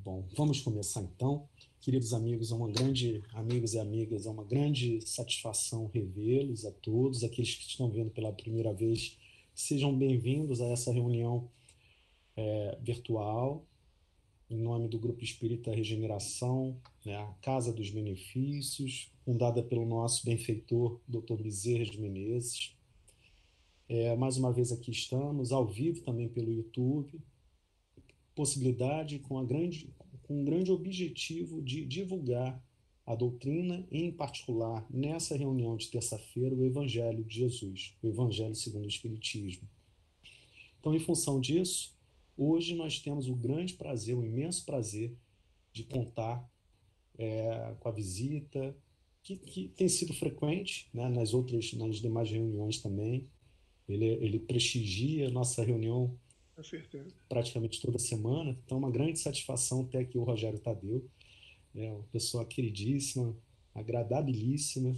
Bom, vamos começar então. Queridos amigos, amigos e amigas, é uma grande satisfação revê-los a todos, aqueles que estão vendo pela primeira vez, sejam bem-vindos a essa reunião virtual, em nome do Grupo Espírita Regeneração, né, a Casa dos Benefícios, fundada pelo nosso benfeitor, Dr. Bezerra de Menezes. Mais uma vez aqui estamos, ao vivo também pelo YouTube, possibilidade com um grande objetivo de divulgar a doutrina, em particular, nessa reunião de terça-feira, o Evangelho de Jesus, o Evangelho segundo o Espiritismo. Então, em função disso, hoje nós temos o grande prazer, o imenso prazer de contar com a visita, que tem sido frequente, né, nas demais reuniões também. Ele prestigia a nossa reunião praticamente toda semana, então é uma grande satisfação ter aqui o Rogério Tadeu, uma pessoa queridíssima, agradabilíssima,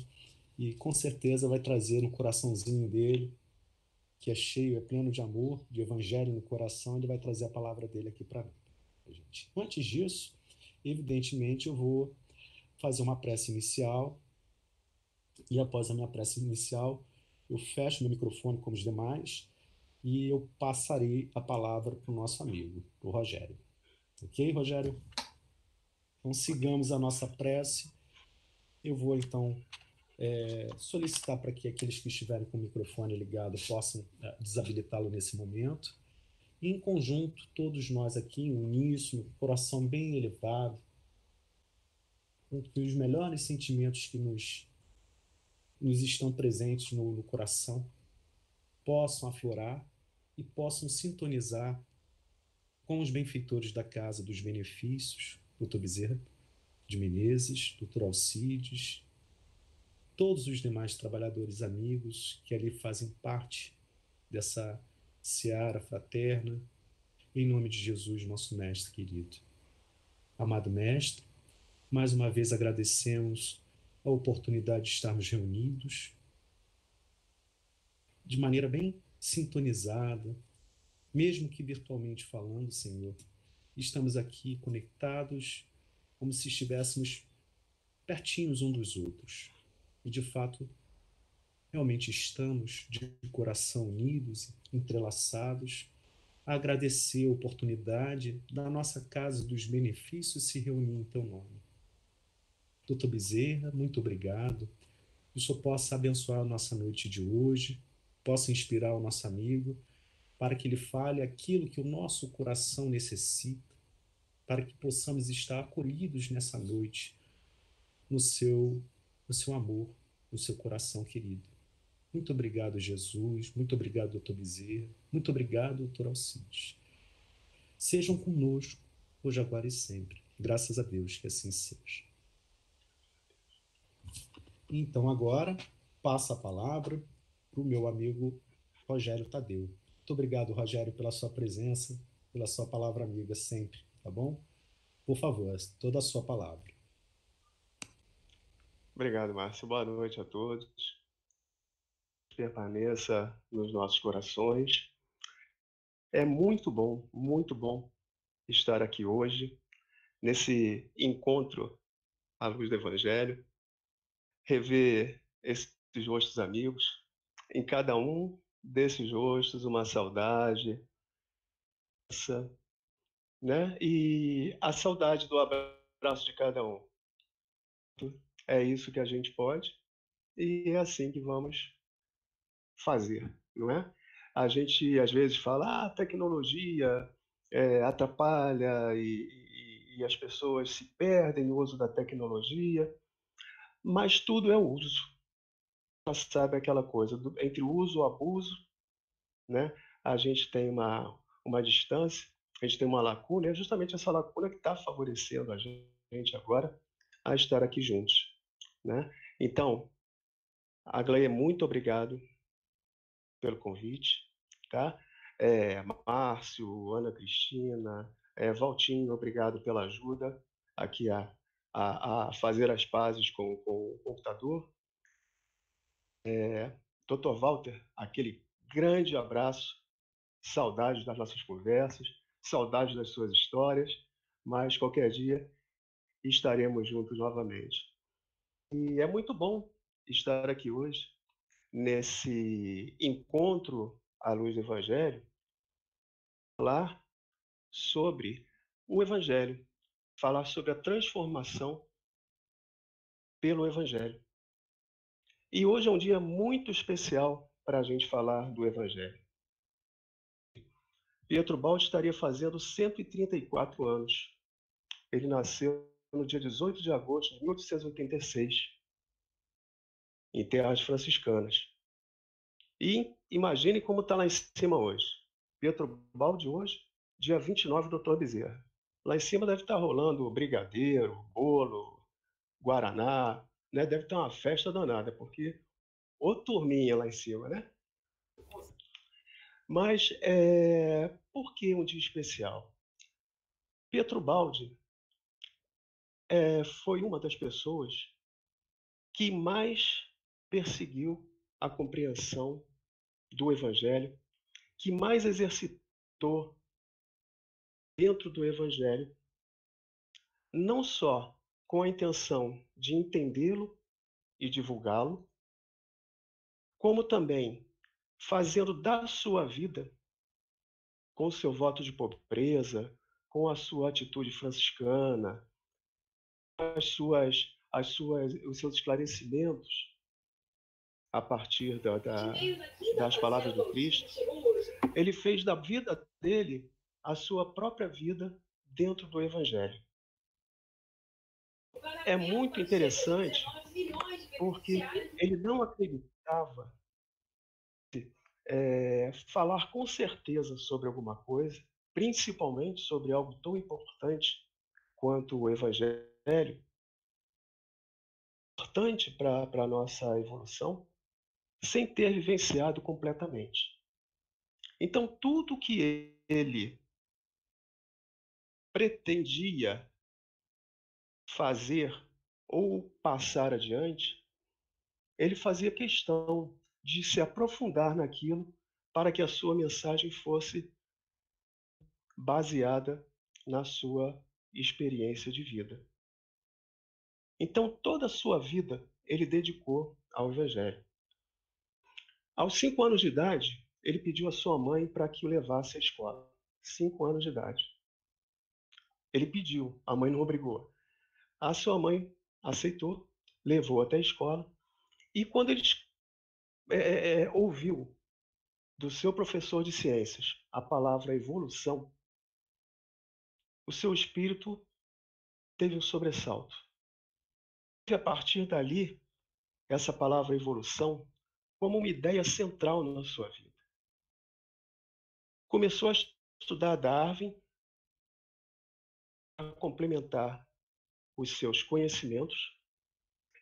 e com certeza vai trazer no coraçãozinho dele, que é cheio, é pleno de amor, de evangelho no coração, ele vai trazer a palavra dele aqui para a gente. Antes disso, evidentemente, eu vou fazer uma prece inicial, e após a minha prece inicial, eu fecho meu microfone como os demais, e eu passarei a palavra para o nosso amigo, o Rogério. Ok, Rogério? Então, sigamos a nossa prece. Eu vou, então, solicitar para que aqueles que estiverem com o microfone ligado possam desabilitá-lo nesse momento. E, em conjunto, todos nós aqui, em uníssono, coração bem elevado, com os melhores sentimentos que nos estão presentes no coração, possam aflorar e possam sintonizar com os benfeitores da Casa dos Benefícios, Dr. Bezerra de Menezes, Dr. Alcides, todos os demais trabalhadores amigos que ali fazem parte dessa seara fraterna, em nome de Jesus, nosso Mestre querido. Amado Mestre, mais uma vez agradecemos a oportunidade de estarmos reunidos de maneira bem sintonizada, mesmo que virtualmente falando, Senhor. Estamos aqui conectados como se estivéssemos pertinhos uns dos outros. E, de fato, realmente estamos de coração unidos, entrelaçados, a agradecer a oportunidade da nossa Casa dos Benefícios se reunir em teu nome. Doutor Bezerra, muito obrigado. Que o Senhor possa abençoar a nossa noite de hoje, possa inspirar o nosso amigo, para que ele fale aquilo que o nosso coração necessita, para que possamos estar acolhidos nessa noite, no seu amor, no seu coração querido. Muito obrigado, Jesus. Muito obrigado, doutor Bezerra. Muito obrigado, doutor Alcides. Sejam conosco, hoje, agora e sempre. Graças a Deus que assim seja. Então, agora, passo a palavra para o meu amigo Rogério Tadeu. Muito obrigado, Rogério, pela sua presença, pela sua palavra amiga sempre, tá bom? Por favor, toda a sua palavra. Obrigado, Márcio. Boa noite a todos. Permaneça nos nossos corações. É muito bom estar aqui hoje, nesse encontro à luz do Evangelho, rever esses rostos amigos, em cada um desses rostos uma saudade, né? E a saudade do abraço de cada um. É isso que a gente pode e é assim que vamos fazer, não é? A gente às vezes fala, a tecnologia atrapalha e as pessoas se perdem no uso da tecnologia, mas tudo é uso. Você sabe aquela coisa, entre o uso e o abuso, né? A gente tem uma distância, a gente tem uma lacuna, e é justamente essa lacuna que está favorecendo a gente agora a estar aqui juntos, né? Então, Aglaia, muito obrigado pelo convite, tá? Márcio, Ana Cristina, Valtinho, obrigado pela ajuda aqui a fazer as pazes com o computador. Dr. Walter, aquele grande abraço, saudades das nossas conversas, saudades das suas histórias, mas qualquer dia estaremos juntos novamente. E é muito bom estar aqui hoje, nesse encontro à luz do Evangelho, falar sobre o Evangelho, falar sobre a transformação pelo Evangelho. E hoje é um dia muito especial para a gente falar do Evangelho. Pietro Baldi estaria fazendo 134 anos. Ele nasceu no dia 18 de agosto de 1886, em Terras Franciscanas. E imagine como está lá em cima hoje. Pietro Baldi hoje, dia 29, Doutor Bezerra. Lá em cima deve estar rolando brigadeiro, bolo, guaraná, né? Deve estar uma festa danada, porque ô turminha lá em cima, né? Mas por que um dia especial? Pietro Baldi foi uma das pessoas que mais perseguiu a compreensão do Evangelho, que mais exercitou dentro do Evangelho, não só com a intenção de entendê-lo e divulgá-lo, como também fazendo da sua vida, com o seu voto de pobreza, com a sua atitude franciscana, os seus esclarecimentos a partir das palavras do Cristo, ele fez da vida dele a sua própria vida dentro do Evangelho. É muito interessante porque ele não acreditava falar com certeza sobre alguma coisa, principalmente sobre algo tão importante quanto o Evangelho, importante para a nossa evolução, sem ter vivenciado completamente. Então, tudo que ele pretendia fazer ou passar adiante, ele fazia questão de se aprofundar naquilo para que a sua mensagem fosse baseada na sua experiência de vida. Então, toda a sua vida ele dedicou ao Evangelho. Aos 5 anos de idade, ele pediu à sua mãe para que o levasse à escola. 5 anos de idade. Ele pediu, a mãe não obrigou. A sua mãe aceitou, levou até a escola, e quando ele ouviu do seu professor de ciências a palavra evolução, o seu espírito teve um sobressalto. E a partir dali, essa palavra evolução como uma ideia central na sua vida. Começou a estudar Darwin, a complementar os seus conhecimentos,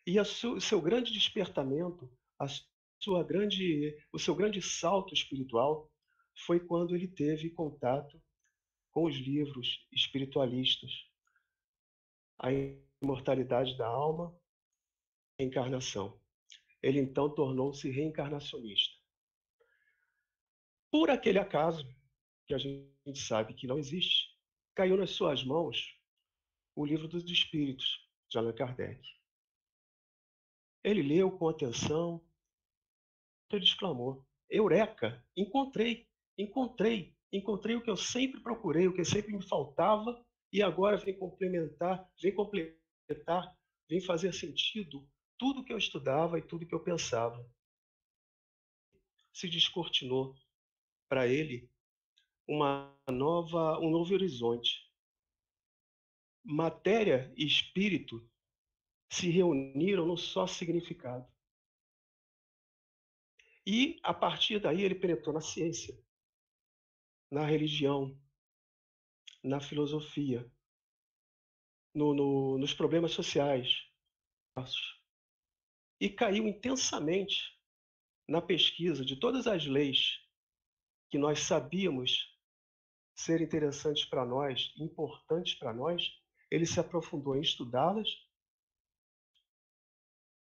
e o seu grande despertamento, o seu grande salto espiritual foi quando ele teve contato com os livros espiritualistas, a imortalidade da alma, a reencarnação. Ele então tornou-se reencarnacionista. Por aquele acaso, que a gente sabe que não existe, caiu nas suas mãos o Livro dos Espíritos, de Allan Kardec. Ele leu com atenção, ele exclamou: Eureka! Encontrei o que eu sempre procurei, o que sempre me faltava, e agora vem complementar, vem fazer sentido tudo que eu estudava e tudo que eu pensava. Se descortinou para ele um novo horizonte. Matéria e espírito se reuniram num só significado. E, a partir daí, ele penetrou na ciência, na religião, na filosofia, nos problemas sociais, e caiu intensamente na pesquisa de todas as leis que nós sabíamos ser interessantes para nós, importantes para nós. Ele se aprofundou em estudá-las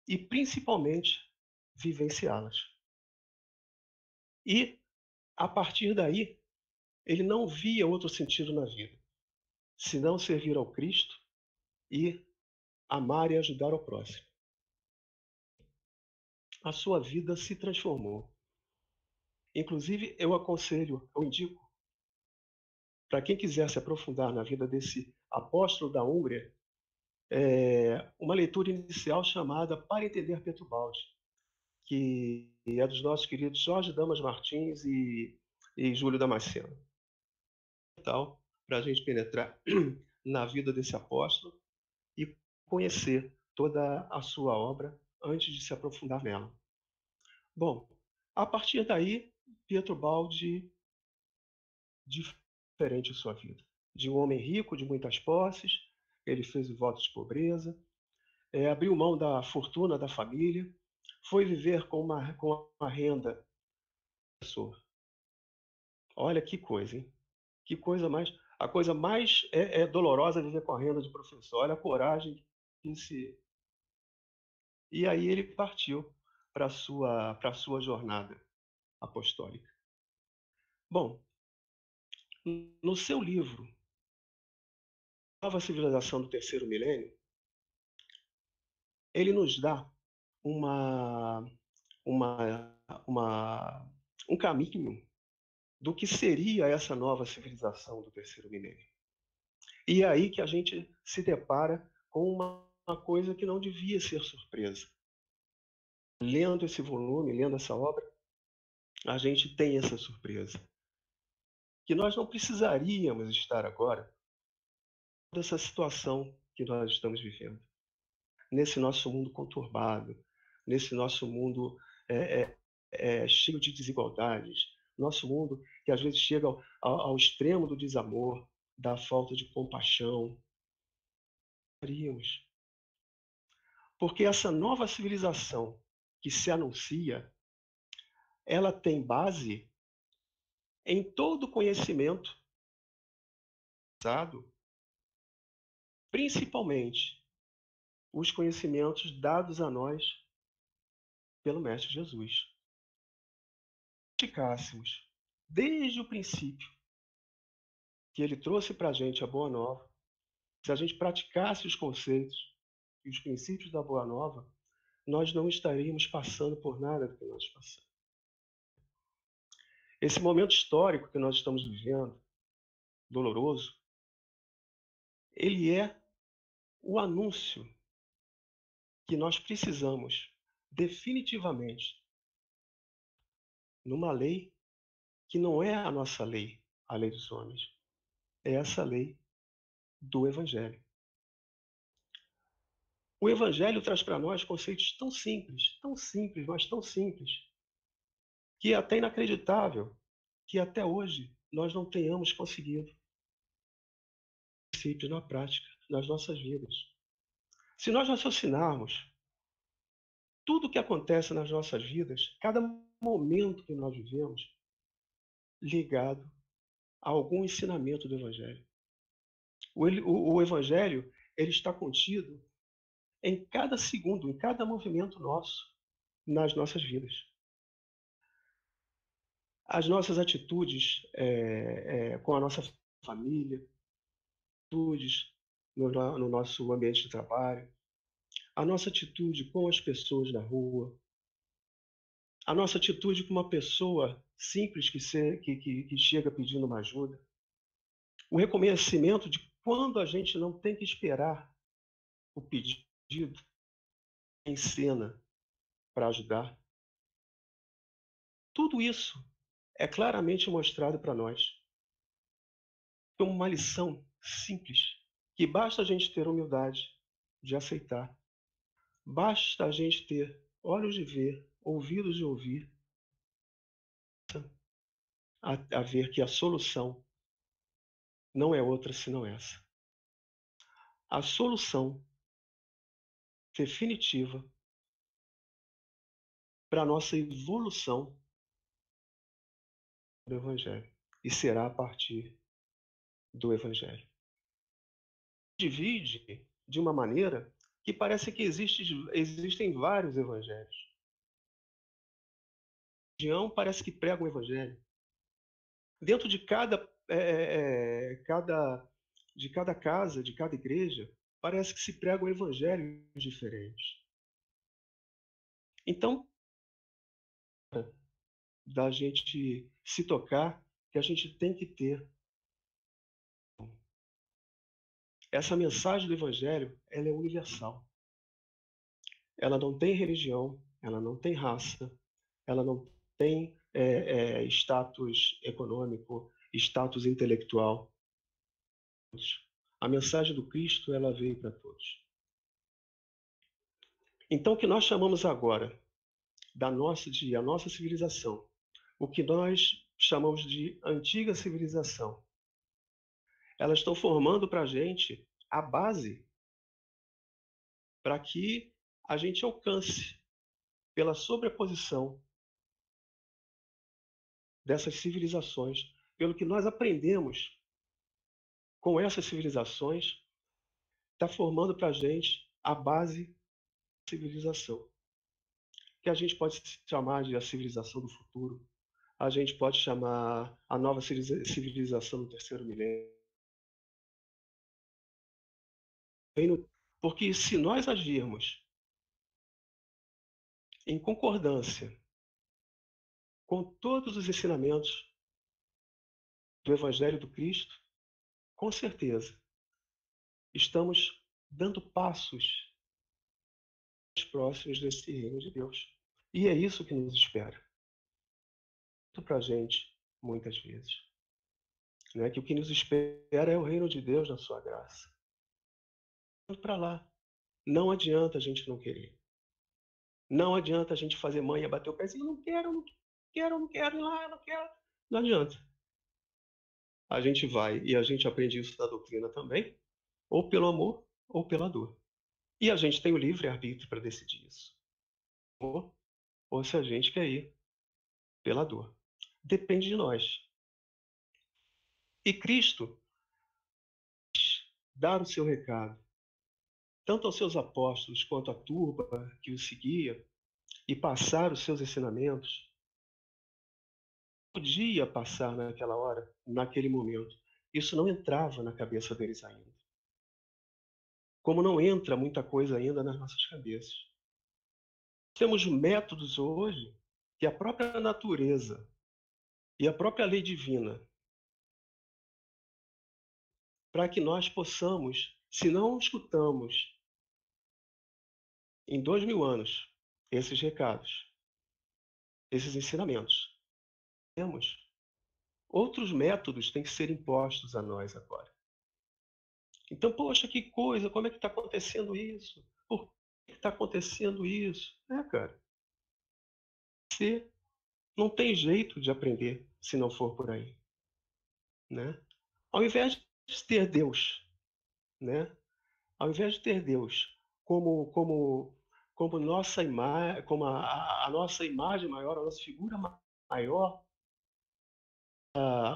e, principalmente, vivenciá-las. E, a partir daí, ele não via outro sentido na vida, senão servir ao Cristo e amar e ajudar ao próximo. A sua vida se transformou. Inclusive, eu aconselho, eu indico, para quem quiser se aprofundar na vida desse apóstolo da Hungria, uma leitura inicial chamada Para Entender Petrubaldi, que é dos nossos queridos Jorge Damas Martins e Júlio Damasceno. Para a gente penetrar na vida desse apóstolo e conhecer toda a sua obra antes de se aprofundar nela. Bom, a partir daí, Petrubaldi diferente a sua vida. De um homem rico, de muitas posses, ele fez o voto de pobreza, abriu mão da fortuna da família, foi viver com uma renda professor. Olha que coisa, hein? Que coisa mais... A coisa mais dolorosa é viver com a renda de professor. Olha a coragem que se... E aí ele partiu para a sua jornada apostólica. Bom, no seu livro, Nova Civilização do Terceiro Milênio, ele nos dá um caminho do que seria essa nova civilização do terceiro milênio. E é aí que a gente se depara com uma coisa que não devia ser surpresa. Lendo esse volume, lendo essa obra, a gente tem essa surpresa. Que nós não precisaríamos estar agora nessa situação que nós estamos vivendo. Nesse nosso mundo conturbado, nesse nosso mundo cheio de desigualdades, nosso mundo que às vezes chega ao extremo do desamor, da falta de compaixão. Porque essa nova civilização que se anuncia, ela tem base em todo o conhecimento usado, principalmente os conhecimentos dados a nós pelo Mestre Jesus. Se praticássemos desde o princípio que ele trouxe para a gente a Boa Nova, se a gente praticasse os conceitos e os princípios da Boa Nova, nós não estaríamos passando por nada do que nós passamos. Esse momento histórico que nós estamos vivendo, doloroso, ele é o anúncio que nós precisamos definitivamente numa lei que não é a nossa lei, a lei dos homens, é essa lei do Evangelho. O Evangelho traz para nós conceitos tão simples, mas tão simples, que é até inacreditável que até hoje nós não tenhamos conseguido princípios na prática, nas nossas vidas. Se nós raciocinarmos tudo o que acontece nas nossas vidas, cada momento que nós vivemos, ligado a algum ensinamento do Evangelho. O Evangelho ele está contido em cada segundo, em cada movimento nosso, nas nossas vidas. As nossas atitudes com a nossa família, atitudes no nosso ambiente de trabalho, a nossa atitude com as pessoas na rua, a nossa atitude com uma pessoa simples que chega pedindo uma ajuda, o reconhecimento de quando a gente não tem que esperar o pedido em cena para ajudar. Tudo isso é claramente mostrado para nós como uma lição simples, que basta a gente ter humildade de aceitar, basta a gente ter olhos de ver, ouvidos de ouvir, a ver que a solução não é outra senão essa. A solução definitiva para a nossa evolução do Evangelho. E será a partir do Evangelho. Divide de uma maneira que parece que existem vários evangelhos. A religião parece que prega um evangelho. Dentro de cada de cada casa, de cada igreja, parece que se pregam evangelhos diferentes. Então, da gente se tocar, que a gente tem que ter essa mensagem do evangelho, ela é universal. Ela não tem religião, ela não tem raça, ela não tem status econômico, status intelectual. A mensagem do Cristo, ela veio para todos. Então, o que nós chamamos agora a nossa civilização, o que nós chamamos de antiga civilização, elas estão formando para a gente a base para que a gente alcance, pela sobreposição dessas civilizações, pelo que nós aprendemos com essas civilizações, está formando para a gente a base da civilização, que a gente pode chamar de a civilização do futuro, a gente pode chamar a nova civilização do terceiro milênio. Porque se nós agirmos em concordância com todos os ensinamentos do Evangelho do Cristo, com certeza estamos dando passos próximos desse reino de Deus. E é isso que nos espera. Para a gente, muitas vezes. Né? Que o que nos espera é o reino de Deus na sua graça. Para lá. Não adianta a gente não querer. Não adianta a gente fazer manha, bater o pezinho, não quero ir lá, eu não quero. Não adianta. A gente vai, e a gente aprende isso da doutrina também, ou pelo amor ou pela dor. E a gente tem o livre-arbítrio para decidir isso. Ou se a gente quer ir pela dor. Depende de nós. E Cristo dar o seu recado, tanto aos seus apóstolos quanto à turba que o seguia, e passar os seus ensinamentos, podia passar naquela hora, naquele momento. Isso não entrava na cabeça deles ainda. Como não entra muita coisa ainda nas nossas cabeças. Temos métodos hoje que a própria natureza e a própria lei divina, para que nós possamos, se não escutamos em 2000 anos esses recados, esses ensinamentos, temos outros métodos têm que ser impostos a nós agora. Então, poxa, que coisa, como é que está acontecendo isso? Por que está acontecendo isso? Cara, você não tem jeito de aprender se não for por aí. Né? Ao invés de ter Deus, né? Ao invés de ter Deus como nossa imagem, como a nossa imagem maior, a nossa figura maior,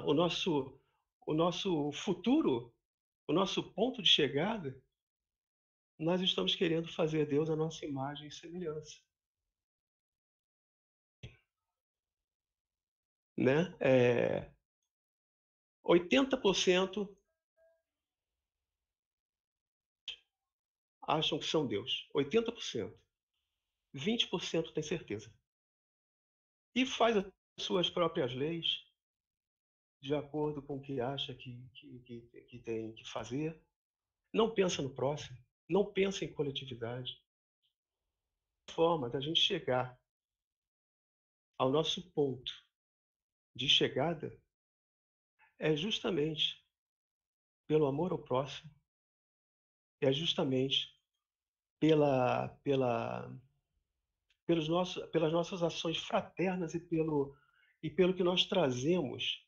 o nosso futuro, o nosso ponto de chegada, nós estamos querendo fazer Deus a nossa imagem e semelhança. Né? 80% acham que são Deus. 80%. 20% tem certeza. E faz as suas próprias leis de acordo com o que acha que tem que fazer. Não pensa no próximo. Não pensa em coletividade. A forma da gente chegar ao nosso ponto de chegada é justamente pelo amor ao próximo, é justamente pelas nossas ações fraternas e pelo que nós trazemos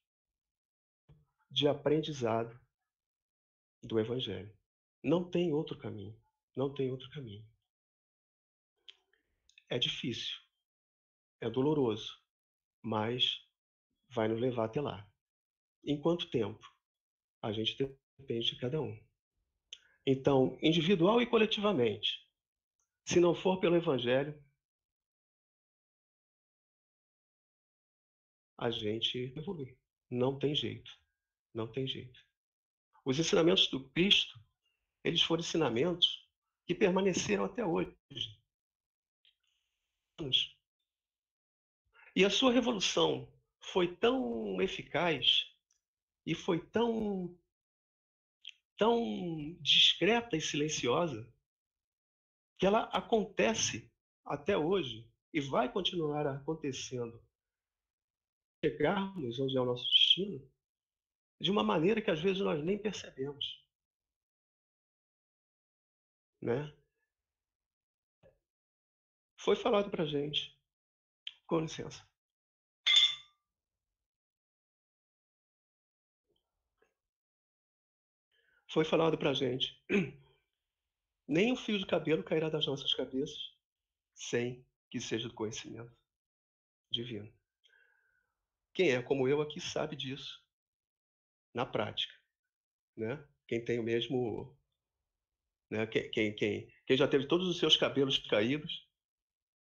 de aprendizado do Evangelho. Não tem outro caminho. Não tem outro caminho. É difícil, é doloroso, mas vai nos levar até lá. Em quanto tempo? A gente depende de cada um. Então, individual e coletivamente, se não for pelo Evangelho, a gente evolui. Não tem jeito. Não tem jeito. Os ensinamentos do Cristo, eles foram ensinamentos que permaneceram até hoje. E a sua revolução foi tão eficaz e foi tão discreta e silenciosa que ela acontece até hoje e vai continuar acontecendo. Chegarmos onde é o nosso destino de uma maneira que às vezes nós nem percebemos, né? Foi falado para gente. Com licença. Foi falado para gente. Nem um fio de cabelo cairá das nossas cabeças sem que seja do conhecimento divino. Quem é como eu aqui sabe disso na prática, né? Quem tem o mesmo, né? Quem já teve todos os seus cabelos caídos,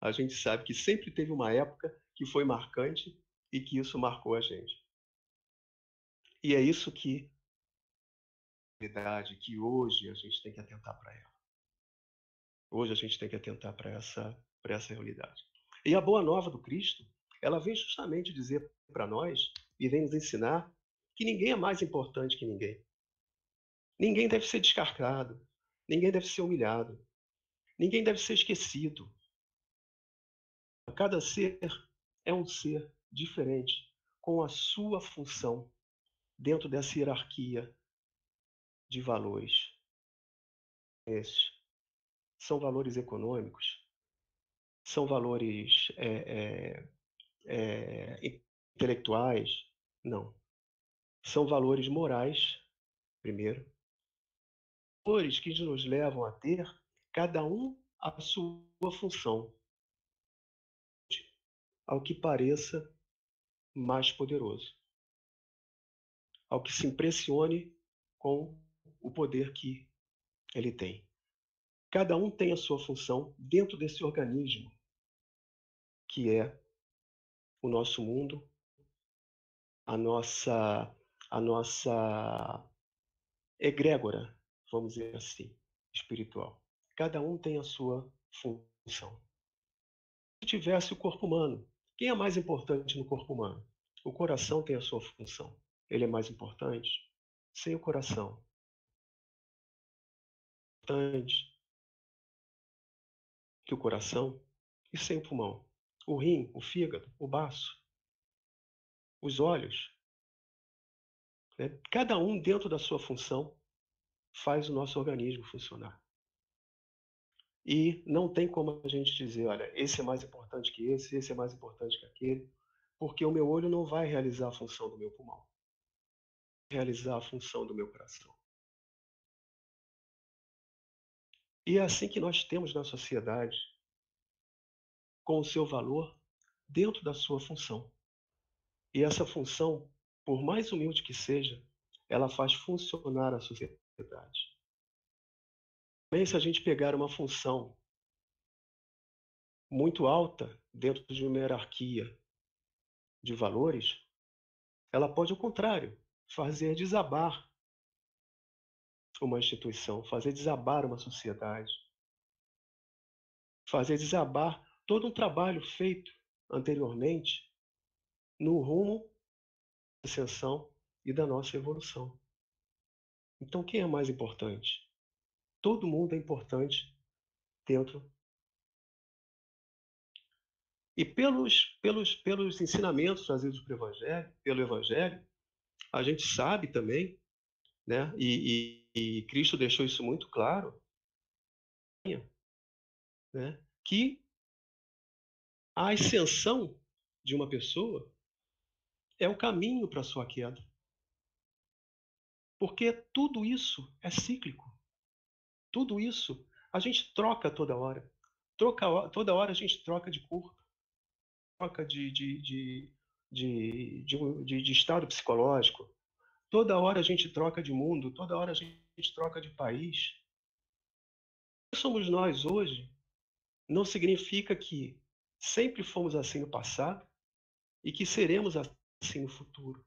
a gente sabe que sempre teve uma época que foi marcante e que isso marcou a gente. E é isso que hoje a gente tem que atentar para ela. Hoje a gente tem que atentar para essa realidade. E a boa nova do Cristo, ela vem justamente dizer para nós e vem nos ensinar que ninguém é mais importante que ninguém. Ninguém deve ser descartado, ninguém deve ser humilhado, ninguém deve ser esquecido. Cada ser é um ser diferente, com a sua função dentro dessa hierarquia de valores. Esses são valores econômicos, são valores intelectuais? Não. São valores morais, primeiro. Valores que nos levam a ter, cada um, a sua função, ao que pareça mais poderoso, ao que se impressione com o poder que ele tem. Cada um tem a sua função dentro desse organismo, que é o nosso mundo, a nossa egrégora, vamos dizer assim, espiritual. Cada um tem a sua função. Se tivesse o corpo humano, quem é mais importante no corpo humano? O coração tem a sua função. Ele é mais importante? Sem o coração. Importante que o coração e sem o pulmão. O rim, o fígado, o baço, os olhos. Né? Cada um dentro da sua função faz o nosso organismo funcionar. E não tem como a gente dizer, olha, esse é mais importante que esse é mais importante que aquele, porque o meu olho não vai realizar a função do meu pulmão, vai realizar a função do meu coração. E é assim que nós temos na sociedade, com o seu valor dentro da sua função. E essa função, por mais humilde que seja, ela faz funcionar a sociedade. Bem, se a gente pegar uma função muito alta dentro de uma hierarquia de valores, ela pode, ao contrário, fazer desabar uma instituição, fazer desabar uma sociedade, fazer desabar todo um trabalho feito anteriormente no rumo da ascensão e da nossa evolução. Então, quem é mais importante? Todo mundo é importante dentro. E pelos ensinamentos trazidos pelo Evangelho, a gente sabe também, né? E Cristo deixou isso muito claro, né? Que a ascensão de uma pessoa é o caminho para a sua queda. Porque tudo isso é cíclico. Tudo isso a gente troca toda hora. Toda hora a gente troca de corpo, troca de estado psicológico. Toda hora a gente troca de mundo, toda hora a gente troca de país. Quem somos nós hoje não significa que sempre fomos assim no passado e que seremos assim no futuro.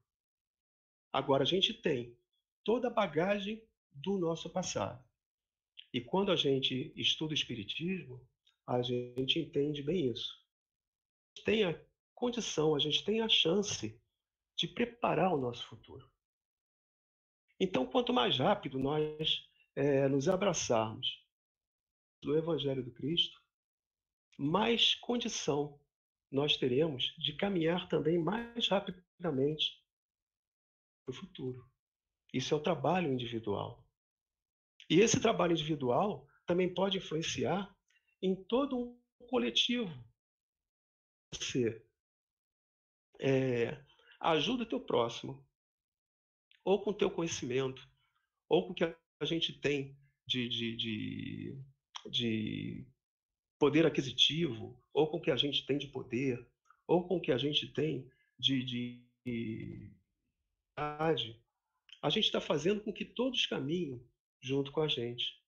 Agora a gente tem toda a bagagem do nosso passado. E quando a gente estuda o Espiritismo, a gente entende bem isso. A gente tem a condição, a gente tem a chance de preparar o nosso futuro. Então, quanto mais rápido nós nos abraçarmos do Evangelho do Cristo, mais condição nós teremos de caminhar também mais rapidamente para o futuro. Isso é o trabalho individual. E esse trabalho individual também pode influenciar em todo um coletivo. Você ajuda o teu próximo, ou com o teu conhecimento, ou com o que a gente tem de poder aquisitivo, ou com o que a gente tem de poder, ou com o que a gente tem de idade, a gente está fazendo com que todos caminhem junto com a gente.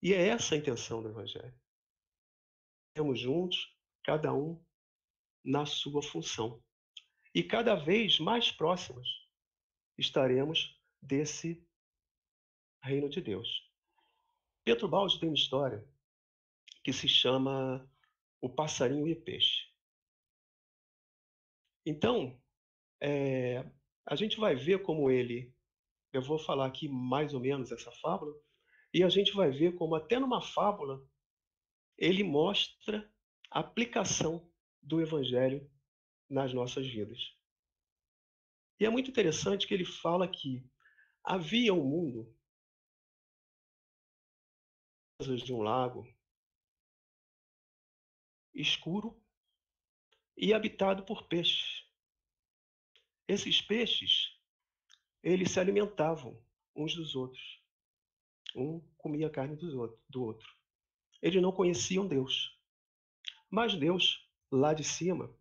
E é essa a intenção do Evangelho. Estamos juntos, cada um na sua função. E cada vez mais próximos estaremos desse reino de Deus. Pietro Baldi tem uma história que se chama O Passarinho e o Peixe. Então, a gente vai ver como eu vou falar aqui mais ou menos essa fábula, e a gente vai ver como até numa fábula ele mostra a aplicação do Evangelho nas nossas vidas. E é muito interessante que ele fala que havia um mundo de um lago escuro e habitado por peixes. Esses peixes, eles se alimentavam uns dos outros. Um comia a carne do outro. Eles não conheciam Deus. Mas Deus, lá de cima,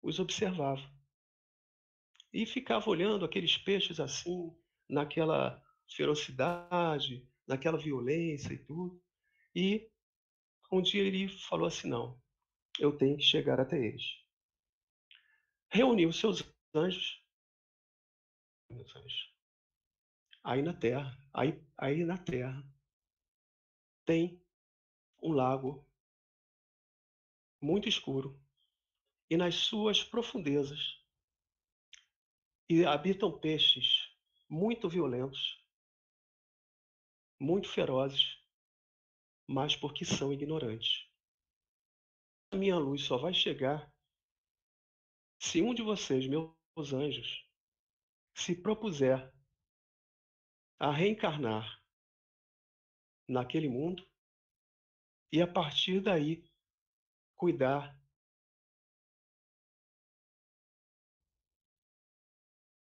os observava. E ficava olhando aqueles peixes assim, naquela ferocidade, naquela violência e tudo. E um dia ele falou assim: não, eu tenho que chegar até eles. Reuniu seus anjos, aí na terra, aí na terra tem um lago muito escuro e nas suas profundezas e habitam peixes muito violentos, muito ferozes, mas porque são ignorantes. A minha luz só vai chegar se um de vocês, meus anjos, se propuser a reencarnar naquele mundo e a partir daí cuidar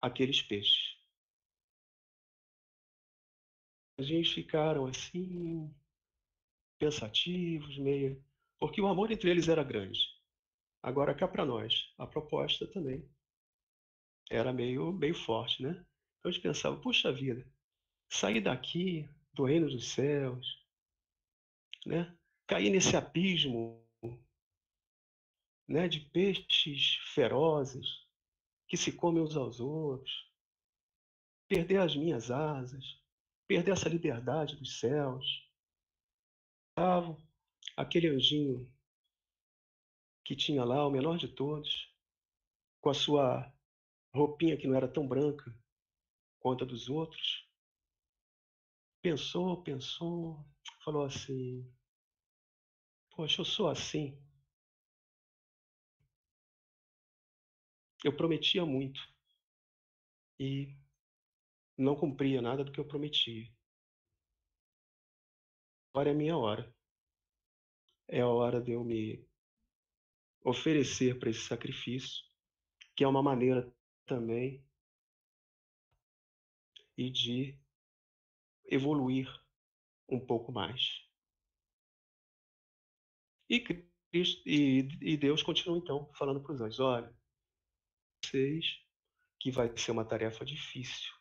aqueles peixes. A gente ficaram assim, pensativos, meio. Porque o amor entre eles era grande. Agora, cá para nós, a proposta também era meio forte, né? Então a gente pensava, puxa vida, sair daqui, do reino dos céus, né? Cair nesse abismo, né, de peixes ferozes que se comem uns aos outros, perder as minhas asas, perder essa liberdade dos céus. Aquele anjinho que tinha lá, o menor de todos, com a sua roupinha que não era tão branca quanto a dos outros, pensou, falou assim: poxa, eu sou assim. Eu prometia muito e não cumpria nada do que eu prometia. Agora é minha hora. É a hora de eu me oferecer para esse sacrifício, que é uma maneira também e de evoluir um pouco mais. E Deus continua então falando para os anjos: olha, vocês que vai ser uma tarefa difícil,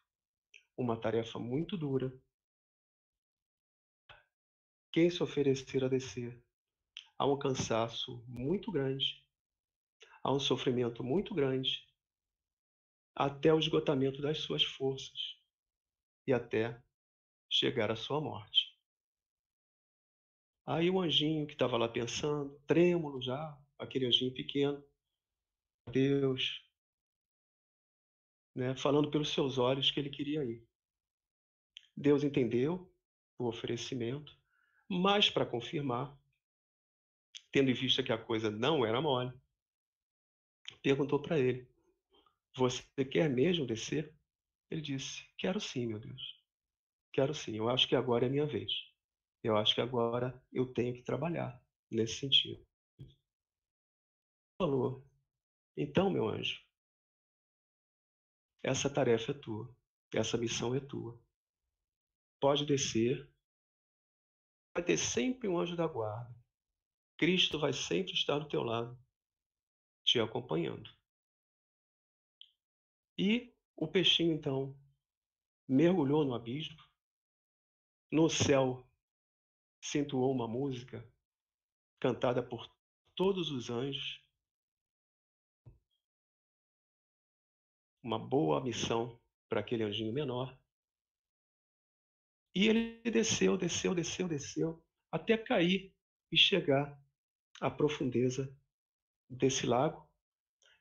uma tarefa muito dura. Quem se oferecer a descer a um cansaço muito grande, a um sofrimento muito grande, até o esgotamento das suas forças, e até chegar à sua morte. Aí o anjinho que estava lá pensando, trêmulo já, aquele anjinho pequeno, Deus, né, falando pelos seus olhos que ele queria ir. Deus entendeu o oferecimento, mas para confirmar, tendo em vista que a coisa não era mole, perguntou para ele: Você quer mesmo descer? Ele disse: Quero sim, meu Deus. Quero sim. Eu acho que agora é a minha vez. Eu acho que agora eu tenho que trabalhar nesse sentido. Falou: Então, meu anjo, essa tarefa é tua. Essa missão é tua. Pode descer. Vai ter sempre um anjo da guarda. Cristo vai sempre estar do teu lado, te acompanhando. E o peixinho, então, mergulhou no abismo. No céu se entoou uma música cantada por todos os anjos, uma boa missão para aquele anjinho menor. E ele desceu, desceu, desceu, desceu, até cair e chegar à profundeza desse lago,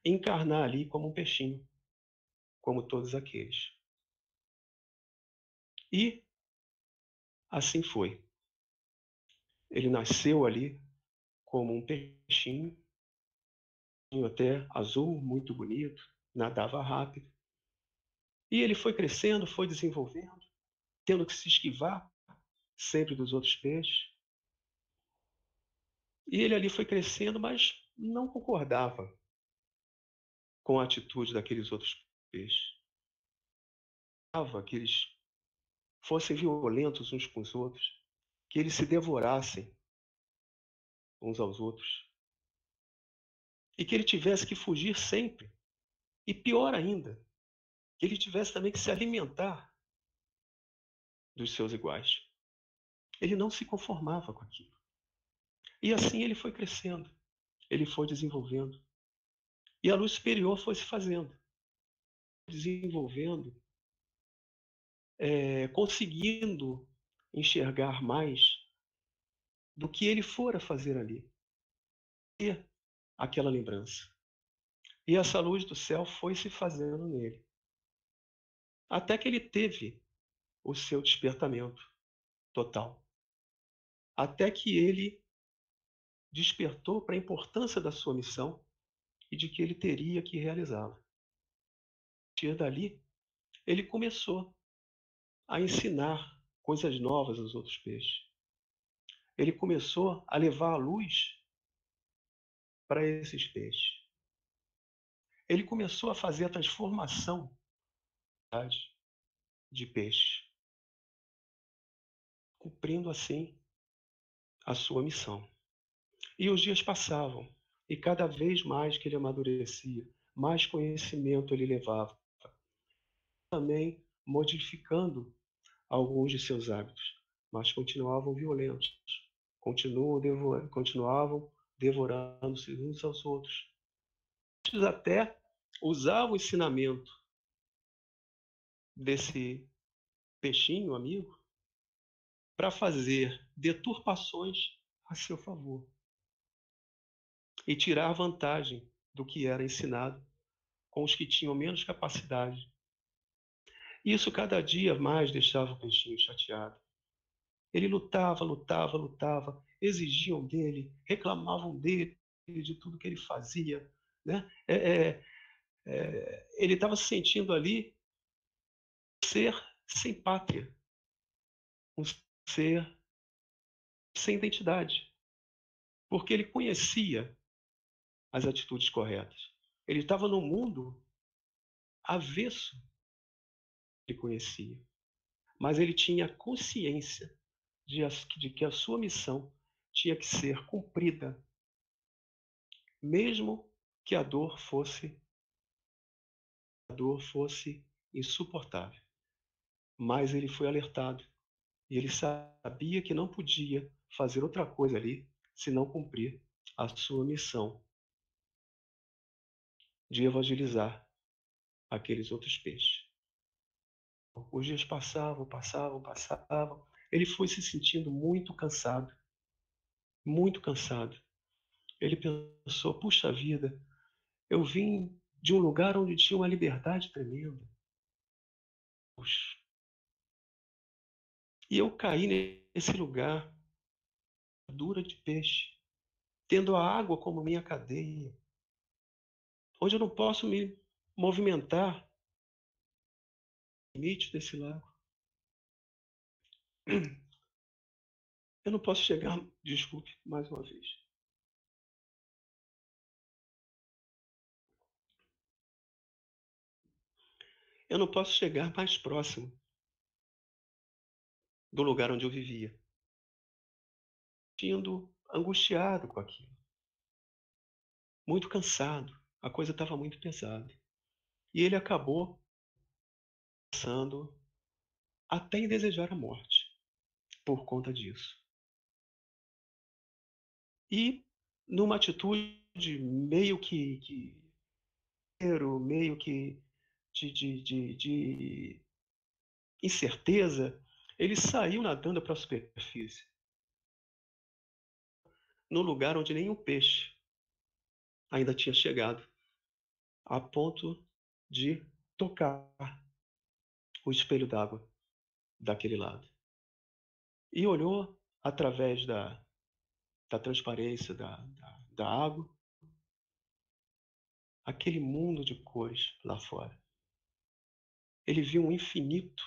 e encarnar ali como um peixinho, como todos aqueles. E assim foi. Ele nasceu ali como um peixinho, até azul, muito bonito, nadava rápido. E ele foi crescendo, foi desenvolvendo, tendo que se esquivar sempre dos outros peixes. E ele ali foi crescendo, mas não concordava com a atitude daqueles outros peixes. Que eles fossem violentos uns com os outros, que eles se devorassem uns aos outros, e que ele tivesse que fugir sempre. E pior ainda, que ele tivesse também que se alimentar dos seus iguais. Ele não se conformava com aquilo. E assim ele foi crescendo, ele foi desenvolvendo. E a luz superior foi se fazendo, desenvolvendo, conseguindo enxergar mais do que ele fora fazer ali. E aquela lembrança. E essa luz do céu foi se fazendo nele. Até que ele teve o seu despertamento total. Até que ele despertou para a importância da sua missão e de que ele teria que realizá-la. A partir dali, ele começou a ensinar coisas novas aos outros peixes. Ele começou a levar a luz para esses peixes. Ele começou a fazer a transformação de peixe, cumprindo assim a sua missão. E os dias passavam, e cada vez mais que ele amadurecia, mais conhecimento ele levava, também modificando alguns de seus hábitos, mas continuavam violentos, continuavam devorando-se uns aos outros. Eles até usavam o ensinamento desse peixinho amigo para fazer deturpações a seu favor e tirar vantagem do que era ensinado com os que tinham menos capacidade. Isso cada dia mais deixava o peixinho chateado. Ele lutava, lutava, lutava, exigiam dele, reclamavam dele, de tudo que ele fazia. Né? Ele estava se sentindo ali um ser sem pátria, um ser sem identidade, porque ele conhecia as atitudes corretas. Ele estava no mundo avesso que ele conhecia, mas ele tinha consciência de que a sua missão tinha que ser cumprida, mesmo que a dor fosse insuportável. Mas ele foi alertado e ele sabia que não podia fazer outra coisa ali senão cumprir a sua missão de evangelizar aqueles outros peixes. Os dias passavam, passavam, passavam. Ele foi se sentindo muito cansado, muito cansado. Ele pensou: puxa vida, eu vim de um lugar onde tinha uma liberdade tremenda. Puxa. E eu caí nesse lugar dura de peixe, tendo a água como minha cadeia, onde eu não posso me movimentar no limite desse lago. Eu não posso chegar, desculpe, mais uma vez. Eu não posso chegar mais próximo do lugar onde eu vivia, sentindo angustiado com aquilo, muito cansado, a coisa estava muito pesada. E ele acabou pensando até em desejar a morte por conta disso. E numa atitude meio que de incerteza, ele saiu nadando para a superfície, num lugar onde nenhum peixe ainda tinha chegado, a ponto de tocar o espelho d'água daquele lado. E olhou através da transparência da água, aquele mundo de cores lá fora. Ele viu um infinito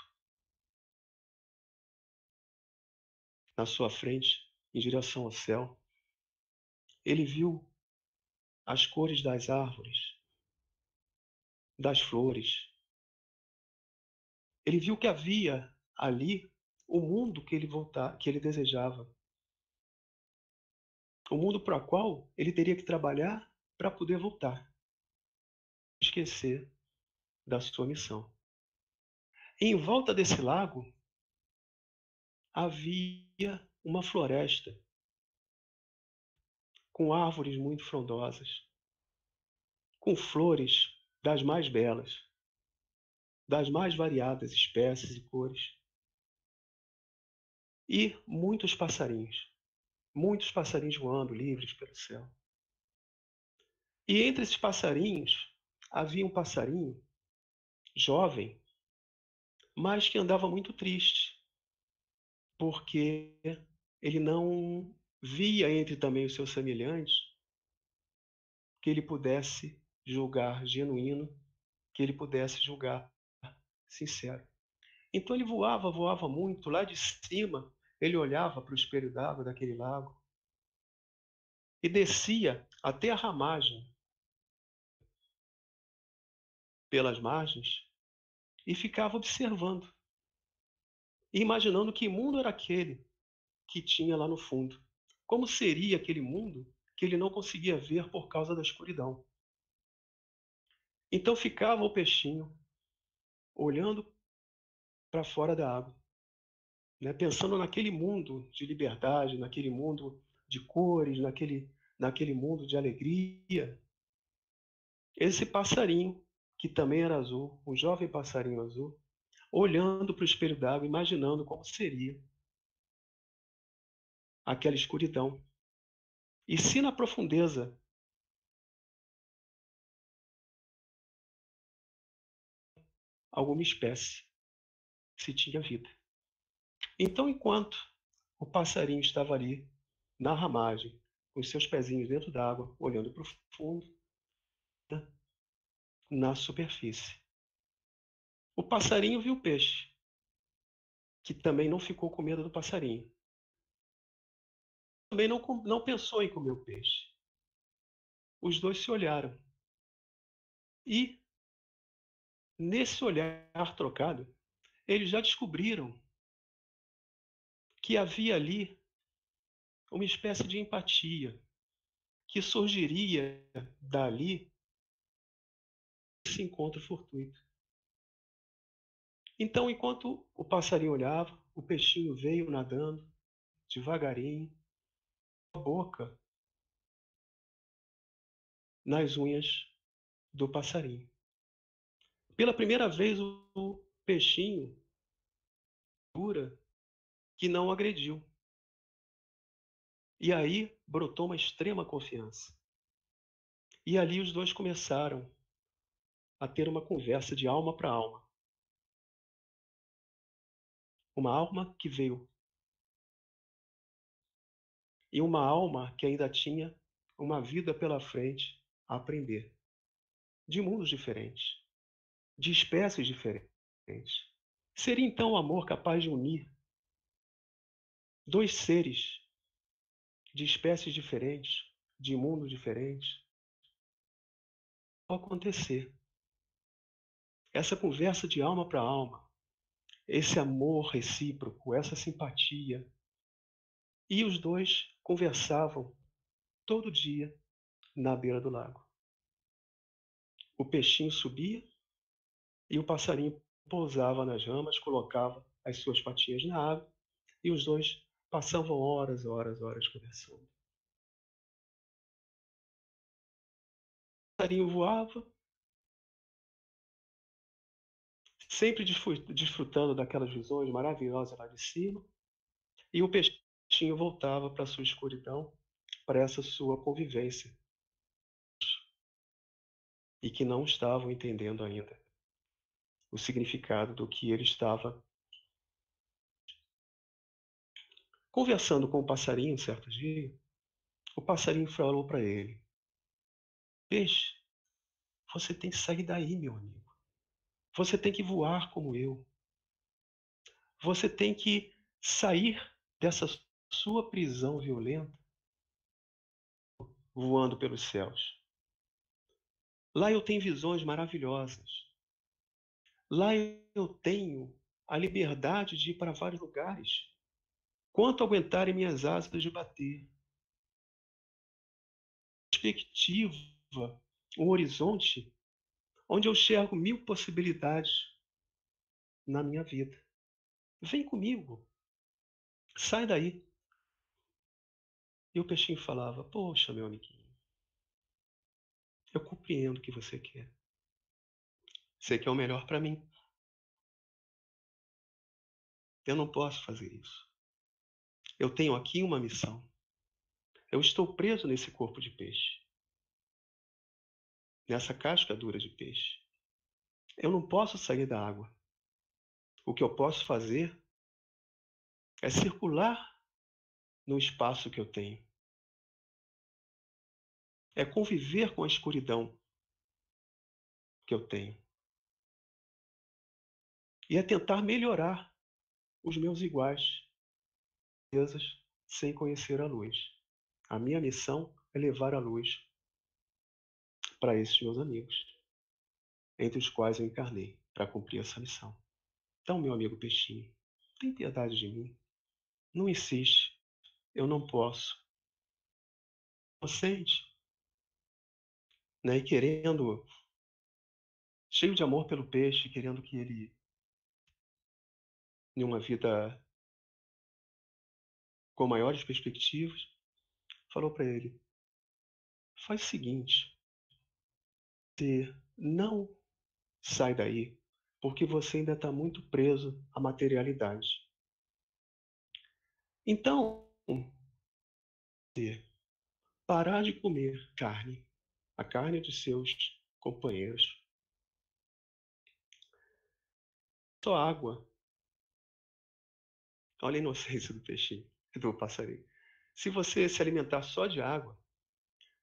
na sua frente, em direção ao céu. Ele viu as cores das árvores, das flores. Ele viu que havia ali o mundo que ele desejava. O mundo para o qual ele teria que trabalhar para poder voltar. Esquecer da sua missão. E em volta desse lago havia uma floresta com árvores muito frondosas, com flores das mais belas, das mais variadas espécies e cores, e muitos passarinhos voando livres pelo céu. E entre esses passarinhos havia um passarinho jovem, mas que andava muito triste, porque ele não via entre também os seus semelhantes que ele pudesse julgar genuíno, que ele pudesse julgar sincero. Então ele voava, voava muito. Lá de cima, ele olhava para o espelho d'água daquele lago e descia até a ramagem pelas margens e ficava observando, e imaginando que mundo era aquele que tinha lá no fundo. Como seria aquele mundo que ele não conseguia ver por causa da escuridão? Então ficava o peixinho olhando para fora da água, né, pensando naquele mundo de liberdade, naquele mundo de cores, naquele mundo de alegria. Esse passarinho, que também era azul, um jovem passarinho azul, olhando para o espelho d'água, imaginando como seria aquela escuridão. E se na profundeza alguma espécie, se tinha vida. Então, enquanto o passarinho estava ali, na ramagem, com os seus pezinhos dentro d'água, olhando para o fundo, né, na superfície, o passarinho viu o peixe, que também não ficou com medo do passarinho. Também não pensou em comer o peixe. Os dois se olharam. E, nesse olhar trocado, eles já descobriram que havia ali uma espécie de empatia que surgiria dali esse encontro fortuito. Então, enquanto o passarinho olhava, o peixinho veio nadando devagarinho, a boca nas unhas do passarinho. Pela primeira vez, o peixinho que não agrediu. E aí brotou uma extrema confiança. E ali os dois começaram a ter uma conversa de alma para alma. Uma alma que veio e uma alma que ainda tinha uma vida pela frente a aprender, de mundos diferentes, de espécies diferentes. Seria então o amor capaz de unir dois seres de espécies diferentes, de mundos diferentes? Pode acontecer. Essa conversa de alma para alma, esse amor recíproco, essa simpatia. E os dois conversavam todo dia na beira do lago. O peixinho subia e o passarinho pousava nas ramas, colocava as suas patinhas na água e os dois passavam horas, horas, horas conversando. O passarinho voava, sempre desfrutando daquelas visões maravilhosas lá de cima, e o peixinho voltava para a sua escuridão, para essa sua convivência, e que não estavam entendendo ainda o significado do que ele estava conversando com o passarinho. Certo dia, o passarinho falou para ele: Peixe, você tem que sair daí, meu amigo. Você tem que voar como eu. Você tem que sair dessa sua prisão violenta, voando pelos céus. Lá eu tenho visões maravilhosas. Lá eu tenho a liberdade de ir para vários lugares. Quanto aguentarem minhas asas de bater. Perspectiva, um horizonte onde eu enxergo 1000 possibilidades na minha vida. Vem comigo, sai daí. E o peixinho falava: Poxa, meu amiguinho, eu compreendo o que você quer. Sei que é o melhor para mim. Eu não posso fazer isso. Eu tenho aqui uma missão. Eu estou preso nesse corpo de peixe, nessa casca dura de peixe. Eu não posso sair da água. O que eu posso fazer é circular no espaço que eu tenho. É conviver com a escuridão que eu tenho. E é tentar melhorar os meus iguais, sem conhecer a luz. A minha missão é levar a luz para esses meus amigos, entre os quais eu encarnei, para cumprir essa missão. Então, meu amigo peixinho, tem piedade de mim. Não insiste. Eu não posso. Inocente, né? E querendo, cheio de amor pelo peixe, querendo que ele, em uma vida com maiores perspectivas, falou para ele: faz o seguinte, você não sai daí, porque você ainda está muito preso à materialidade. Então, parar de comer carne, a carne dos seus companheiros, só água. Olha a inocência do peixinho, do passarinho. Se você se alimentar só de água,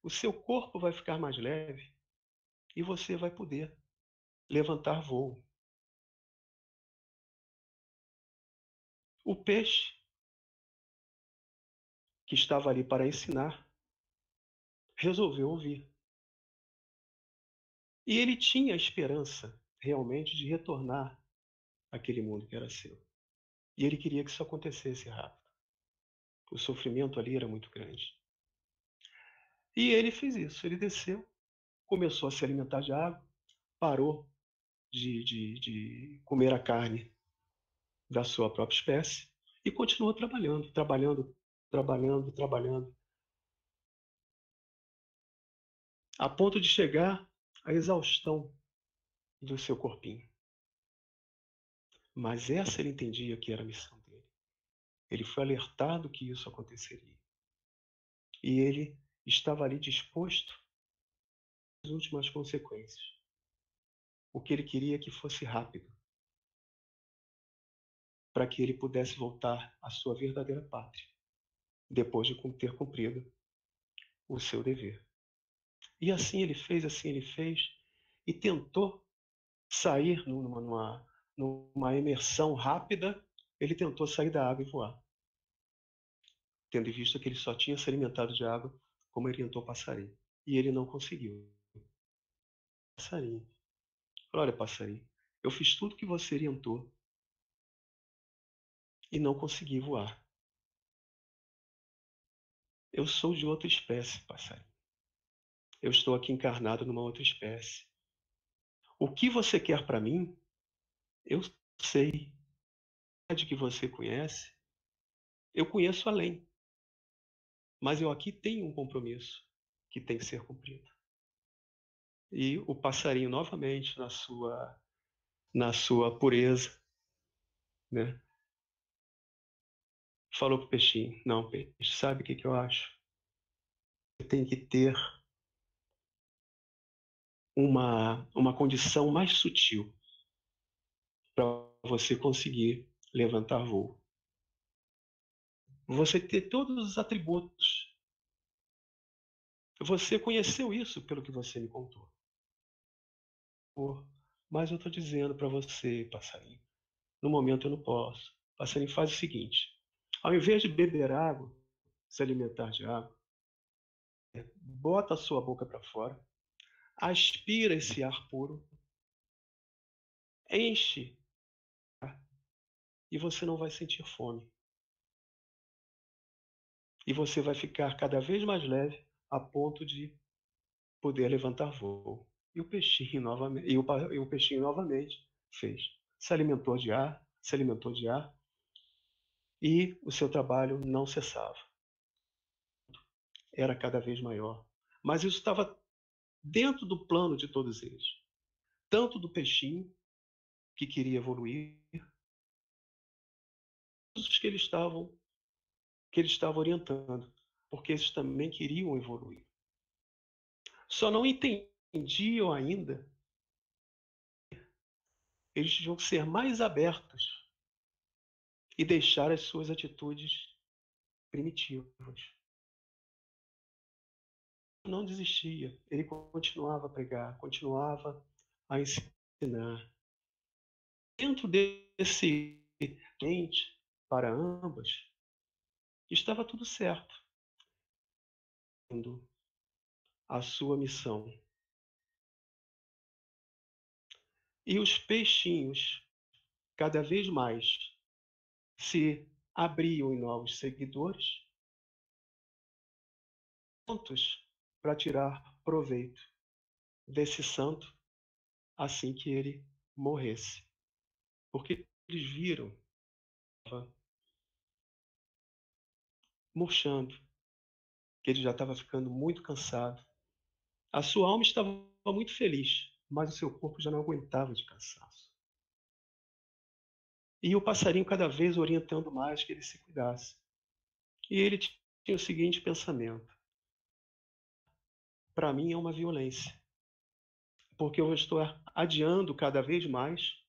o seu corpo vai ficar mais leve e você vai poder levantar voo. O peixe, que estava ali para ensinar, resolveu ouvir. E ele tinha a esperança, realmente, de retornar àquele mundo que era seu. E ele queria que isso acontecesse rápido. O sofrimento ali era muito grande. E ele fez isso. Ele desceu, começou a se alimentar de água, parou de comer a carne da sua própria espécie e continuou trabalhando, trabalhando, trabalhando, trabalhando, a ponto de chegar à exaustão do seu corpinho. Mas essa ele entendia que era a missão dele. Ele foi alertado que isso aconteceria. E ele estava ali disposto às últimas consequências. O que ele queria é que fosse rápido, para que ele pudesse voltar à sua verdadeira pátria, depois de ter cumprido o seu dever. E assim ele fez, e tentou sair numa imersão rápida, ele tentou sair da água e voar, tendo em vista que ele só tinha se alimentado de água como orientou o passarinho. E ele não conseguiu. Passarinho. Olha, passarinho, eu fiz tudo que você orientou e não consegui voar. Eu sou de outra espécie, passarinho. Eu estou aqui encarnado numa outra espécie. O que você quer para mim, eu sei. De que você conhece, eu conheço além. Mas eu aqui tenho um compromisso que tem que ser cumprido. E o passarinho, novamente, na sua pureza, né, falou para o peixinho: não, peixe, sabe o que eu acho? Você tem que ter uma condição mais sutil para você conseguir levantar voo. Você ter todos os atributos. Você conheceu isso pelo que você me contou. Mas eu estou dizendo para você, passarinho, no momento eu não posso. Passarinho, faz o seguinte: ao invés de beber água, se alimentar de água, bota a sua boca para fora, aspira esse ar puro, enche, e você não vai sentir fome. E você vai ficar cada vez mais leve a ponto de poder levantar voo. E o peixinho novamente, e o peixinho novamente fez. Se alimentou de ar, se alimentou de ar, e o seu trabalho não cessava. Era cada vez maior. Mas isso estava dentro do plano de todos eles. Tanto do peixinho, que queria evoluir, os que ele estava orientando, porque eles também queriam evoluir. Só não entendiam ainda, eles tinham que ser mais abertos e deixar as suas atitudes primitivas. Não desistia, ele continuava a pregar, continuava a ensinar. Dentro desse ambiente, para ambas, estava tudo certo. A sua missão. E os peixinhos, cada vez mais, se abriam em novos seguidores, prontos para tirar proveito desse santo assim que ele morresse. Porque eles viram murchando, que ele já estava ficando muito cansado. A sua alma estava muito feliz, mas o seu corpo já não aguentava de cansaço. E o passarinho cada vez orientando mais que ele se cuidasse. E ele tinha o seguinte pensamento: para mim é uma violência, porque eu estou adiando cada vez mais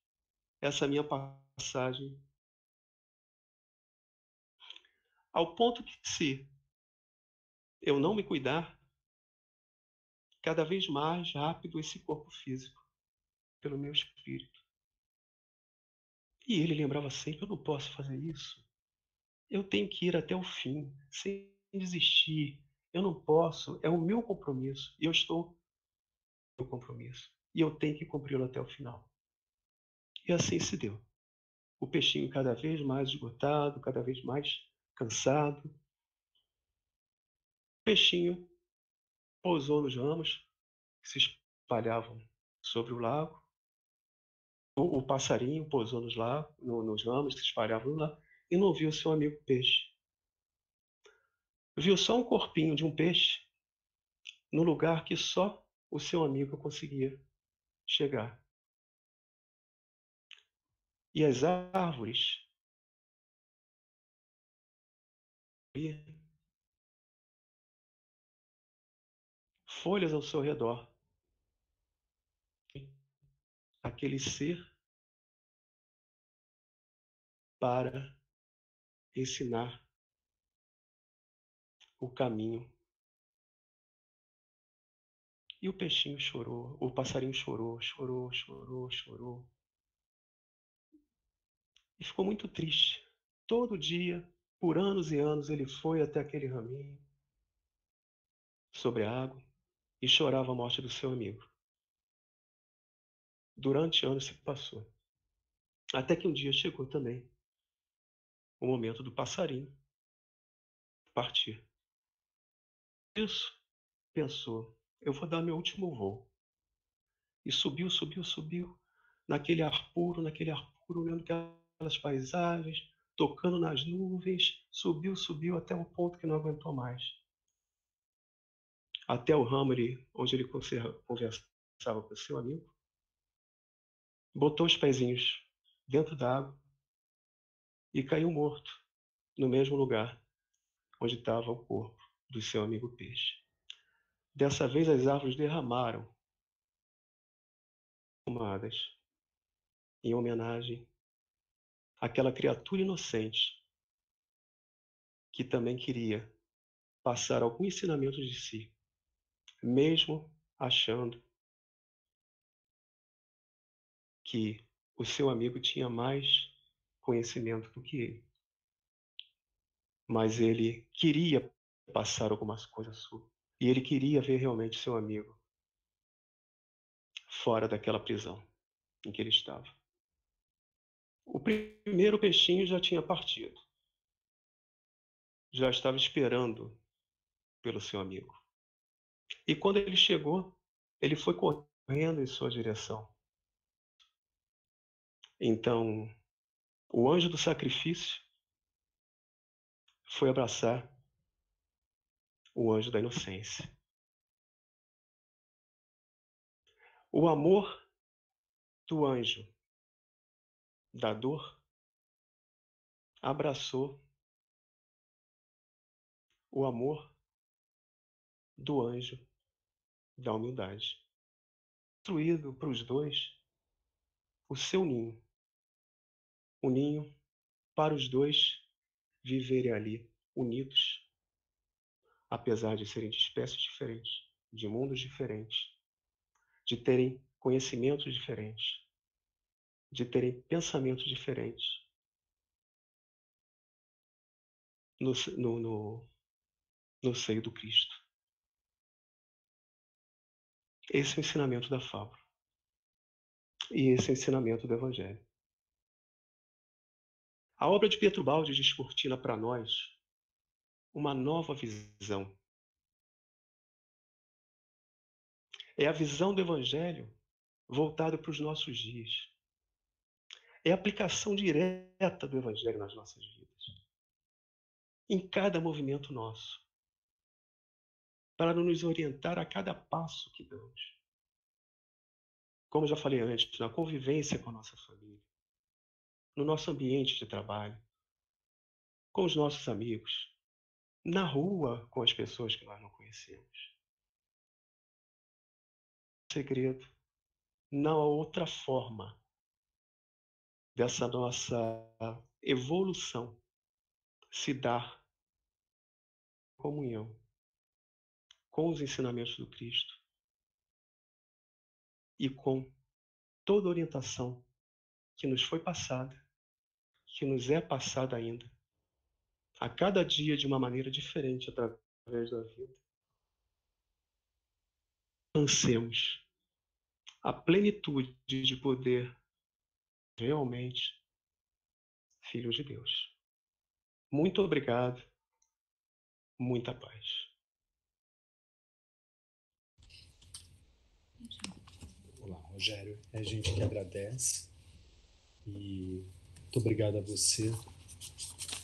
essa minha passagem, ao ponto que, se eu não me cuidar, cada vez mais rápido esse corpo físico, pelo meu espírito. E ele lembrava sempre: eu não posso fazer isso. Eu tenho que ir até o fim, sem desistir. Eu não posso, é o meu compromisso. E eu estou no meu compromisso. E eu tenho que cumpri-lo até o final. E assim se deu. O peixinho cada vez mais esgotado, cada vez mais cansado. O peixinho pousou nos ramos que se espalhavam sobre o lago. O passarinho pousou nos ramos que se espalhavam lá e não viu seu amigo peixe. Viu só um corpinho de um peixe no lugar que só o seu amigo conseguia chegar. E as árvores folhas ao seu redor. Aquele ser para ensinar o caminho. E o peixinho chorou, o passarinho chorou, chorou, chorou, chorou. E ficou muito triste. Todo dia, por anos e anos, ele foi até aquele raminho sobre a água e chorava a morte do seu amigo. Durante anos se passou. Até que um dia chegou também o momento do passarinho partir. Isso, pensou, eu vou dar meu último voo. E subiu, subiu, subiu, naquele ar puro, olhando aquelas paisagens, tocando nas nuvens, subiu, subiu até um ponto que não aguentou mais. Até o ramo onde ele conversava com o seu amigo, botou os pezinhos dentro da água e caiu morto no mesmo lugar onde estava o corpo do seu amigo peixe. Dessa vez as árvores derramaram pomadas em homenagem àquela criatura inocente que também queria passar algum ensinamento de si, mesmo achando que o seu amigo tinha mais conhecimento do que ele. Mas ele queria passar algumas coisas suas. E ele queria ver realmente seu amigo fora daquela prisão em que ele estava. O primeiro peixinho já tinha partido. Já estava esperando pelo seu amigo. E quando ele chegou, ele foi correndo em sua direção. Então, o anjo do sacrifício foi abraçar o anjo da inocência. O amor do anjo da dor abraçou o amor do anjo da humildade. Construído para os dois o seu ninho. O ninho para os dois viverem ali, unidos, apesar de serem de espécies diferentes, de mundos diferentes, de terem conhecimentos diferentes, de terem pensamentos diferentes, no seio do Cristo. Esse é o ensinamento da fábula. E esse é o ensinamento do Evangelho. A obra de Pietro Baldi descortina para nós uma nova visão. É a visão do Evangelho voltada para os nossos dias. É a aplicação direta do Evangelho nas nossas vidas. Em cada movimento nosso. Para nos orientar a cada passo que damos. Como eu já falei antes, na convivência com a nossa família. No nosso ambiente de trabalho. Com os nossos amigos. Na rua com as pessoas que nós não conhecemos. Segredo. Não há outra forma dessa nossa evolução se dar em comunhão com os ensinamentos do Cristo e com toda a orientação que nos foi passada, que nos é passada ainda, a cada dia de uma maneira diferente através da vida. Ansemos a plenitude de poder realmente filhos de Deus. Muito obrigado, muita paz. Olá, Rogério. É a gente que agradece e muito obrigado a você,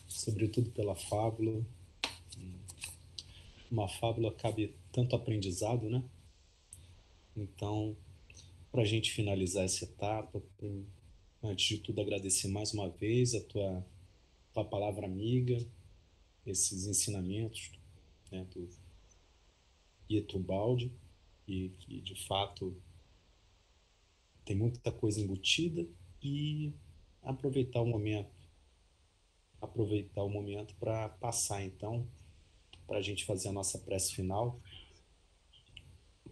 sobretudo pela fábula. Uma fábula cabe tanto aprendizado, né? Então, para a gente finalizar essa etapa, antes de tudo, agradecer mais uma vez a tua palavra amiga, esses ensinamentos, né, do Pietro Baldi, e que, de fato, tem muita coisa embutida, e aproveitar o momento, para passar, então, para a gente fazer a nossa prece final,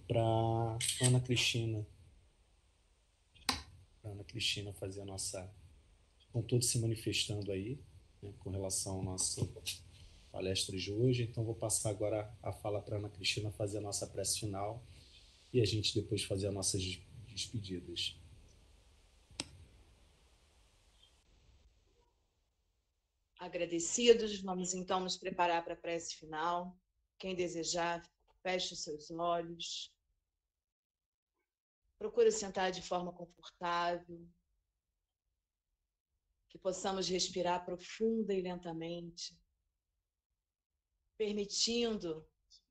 para Ana Cristina, fazer a nossa... Estão todos se manifestando aí, né, com relação à nossa palestra de hoje, então vou passar agora a fala para Ana Cristina fazer a nossa prece final e a gente depois fazer as nossas despedidas. Agradecidos, vamos então nos preparar para a prece final. Quem desejar, feche os seus olhos. Procure sentar de forma confortável, que possamos respirar profunda e lentamente, permitindo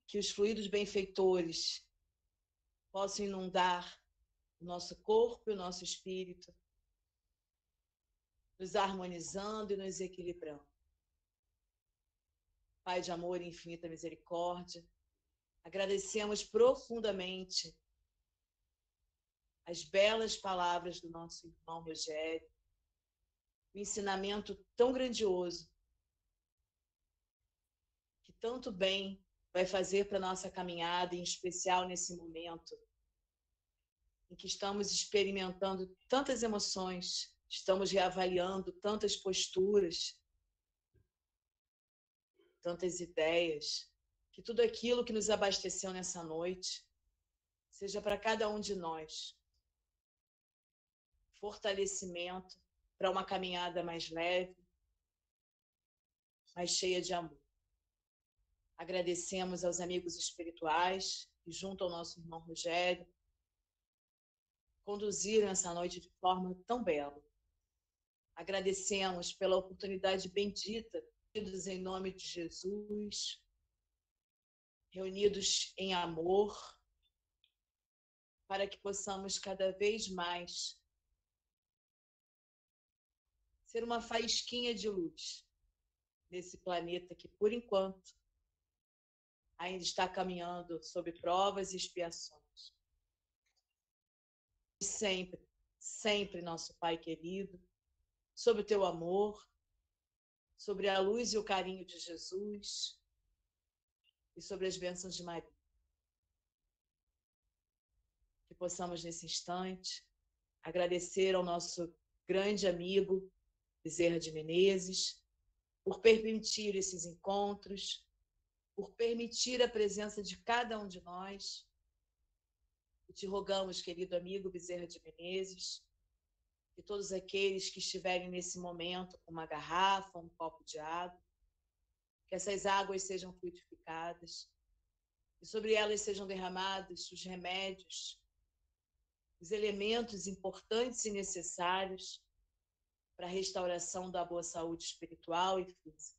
que os fluidos benfeitores possam inundar o nosso corpo e o nosso espírito, nos harmonizando e nos equilibrando. Pai de amor e infinita misericórdia, agradecemos profundamente as belas palavras do nosso irmão Rogério, o ensinamento tão grandioso, que tanto bem vai fazer para a nossa caminhada, em especial nesse momento em que estamos experimentando tantas emoções, estamos reavaliando tantas posturas, tantas ideias, que tudo aquilo que nos abasteceu nessa noite seja para cada um de nós fortalecimento para uma caminhada mais leve, mais cheia de amor. Agradecemos aos amigos espirituais que, junto ao nosso irmão Rogério, conduziram essa noite de forma tão bela. Agradecemos pela oportunidade bendita, reunidos em nome de Jesus, reunidos em amor, para que possamos cada vez mais ser uma faísquinha de luz nesse planeta que, por enquanto, ainda está caminhando sob provas e expiações. E sempre, sempre, nosso Pai querido, sobre o teu amor, sobre a luz e o carinho de Jesus e sobre as bênçãos de Maria. Que possamos, nesse instante, agradecer ao nosso grande amigo Bezerra de Menezes por permitir esses encontros, por permitir a presença de cada um de nós. E te rogamos, querido amigo Bezerra de Menezes, que todos aqueles que estiverem nesse momento com uma garrafa, um copo de água, que essas águas sejam fluidificadas e sobre elas sejam derramados os remédios, os elementos importantes e necessários para a restauração da boa saúde espiritual e física.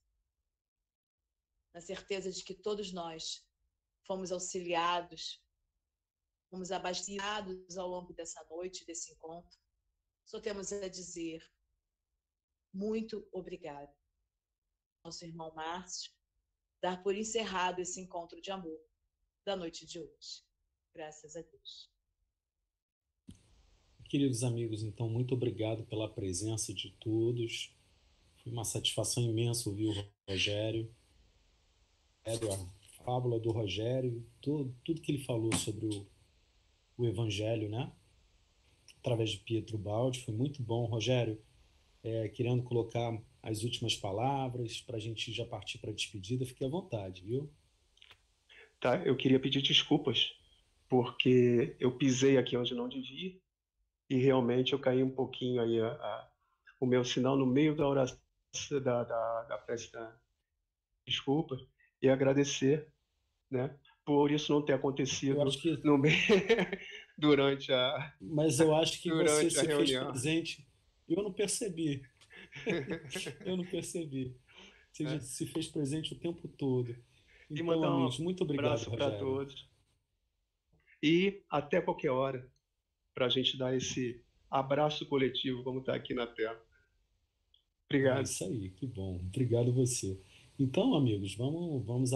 Na certeza de que todos nós fomos auxiliados, fomos abastecidos ao longo dessa noite, desse encontro, só temos a dizer muito obrigado. Nosso irmão Márcio, dar por encerrado esse encontro de amor da noite de hoje. Graças a Deus. Queridos amigos, então, muito obrigado pela presença de todos. Foi uma satisfação imensa ouvir o Rogério, a fábula do Rogério, tudo que ele falou sobre o Evangelho, né? Através de Pietro Baldi, foi muito bom. Rogério, querendo colocar as últimas palavras para a gente já partir para a despedida, fique à vontade, viu? Tá, eu queria pedir desculpas, porque eu pisei aqui onde não devia, e realmente eu caí um pouquinho aí o meu sinal no meio da oração, da prece da desculpa, e agradecer, né, por isso não ter acontecido no meio, durante a Mas eu acho que você se fez reunião. presente. Eu não percebi. Eu não percebi. Você se fez presente o tempo todo. Então, amigos, muito obrigado, Rogério. Um abraço para todos. E até qualquer hora, para a gente dar esse abraço coletivo, como está aqui na tela. É Obrigado. isso aí, que bom. Obrigado a você. Então, amigos, vamos